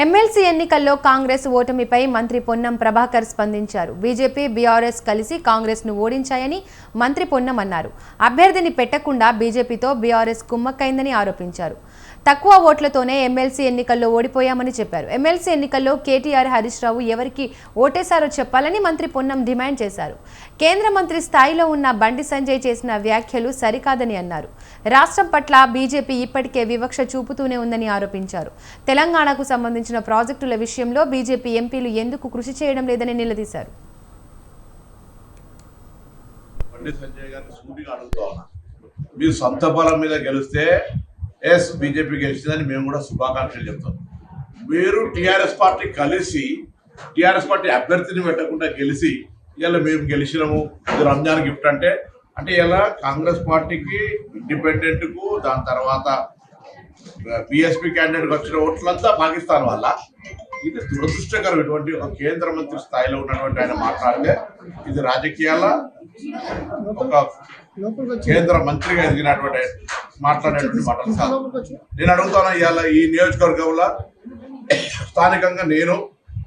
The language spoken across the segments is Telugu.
ఎమ్మెల్సీ ఎన్నికల్లో కాంగ్రెస్ ఓటమిపై మంత్రి పొన్నం ప్రభాకర్ స్పందించారు. బీజేపీ, బీఆర్ఎస్ కలిసి కాంగ్రెస్ ను ఓడించాయని మంత్రి పొన్నం అన్నారు. అభ్యర్థిని పెట్టకుండా బీజేపీతో బీఆర్ఎస్ కుమ్మక్కైందని ఆరోపించారు. తక్కువ ఓట్లతోనే ఎమ్మెల్సీ ఎన్నికల్లో ఓడిపోయామని చెప్పారు. ఎమ్మెల్సీ ఎన్నికల్లో కేటీఆర్, హరీష్ రావు ఎవరికి ఓటేశారో చెప్పాలని మంత్రి పొన్నం డిమాండ్ చేశారు. కేంద్ర మంత్రి స్థాయిలో ఉన్న బండి సంజయ్ చేసిన వ్యాఖ్యలు సరికాదని అన్నారు. రాష్ట్రం పట్ల బీజేపీ ఇప్పటికే వివక్ష చూపుతూనే ఉందని ఆరోపించారు. తెలంగాణకు సంబంధించిన ప్రాజెక్టుల విషయంలో బీజేపీ ఎంపీలు ఎందుకు కృషి చేయడం లేదని నిలదీశారు. మీరు సొంత బలం మీద గెలిస్తే బీజేపీ గెలిచిందని మేము కూడా శుభాకాంక్షలు చెప్తాం. మీరు టీఆర్ఎస్ పార్టీ కలిసి టీఆర్ఎస్ పార్టీ అభ్యర్థిని పెట్టకుండా గెలిచి ఇలా మేము గెలిచినాము, ఇది రంజాన్ గిఫ్ట్ అంటే ఇలా కాంగ్రెస్ పార్టీకి, ఇండిపెండెంట్కు, దాని తర్వాత బీఎస్పీ క్యాండిడేట్కి వచ్చిన ఓట్లంతా పాకిస్తాన్ వల్ల. ఇది దురదృష్టకరం. ఇటువంటి ఒక కేంద్ర మంత్రి స్థాయిలో ఉన్నటువంటి ఆయన మాట్లాడితే ఇది రాజకీయాల ఒక కేంద్ర మంత్రిగా ఎదిగినటువంటి మాట్లాడేటువంటి మాటలు కాదు. నేను అడుగుతాను, ఇవాళ ఈ నియోజకవర్గంలో స్థానికంగా నేను,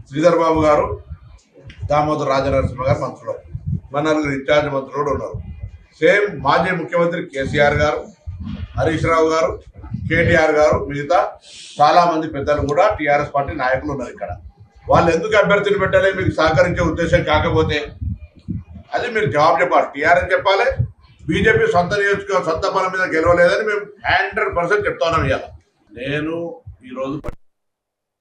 శ్రీధర్ బాబు గారు, దామోదర్ రాజనరసింహ గారు మంత్రులు, మన నలుగురు ఇన్ఛార్జ్ మంత్రులు కూడా ఉన్నారు. సేమ్ మాజీ ముఖ్యమంత్రి కేసీఆర్ గారు, హరీష్ రావు గారు, కేటీఆర్ గారు, మిగతా చాలా మంది పెద్దలు కూడా టీఆర్ఎస్ పార్టీ నాయకులు ఉన్నారు ఇక్కడ. వాళ్ళు ఎందుకు అభ్యర్థిని పెట్టాలి? మీకు సహకరించే ఉద్దేశం కాకపోతే అది మీరు జవాబు చెప్పాలి. టీఆర్ఎస్ చెప్పాలి, బీజేపీ సొంత బలం మీద గెలవలేదని మేము 100% చెప్తున్నాం. ఇవాళ నేను ఈరోజు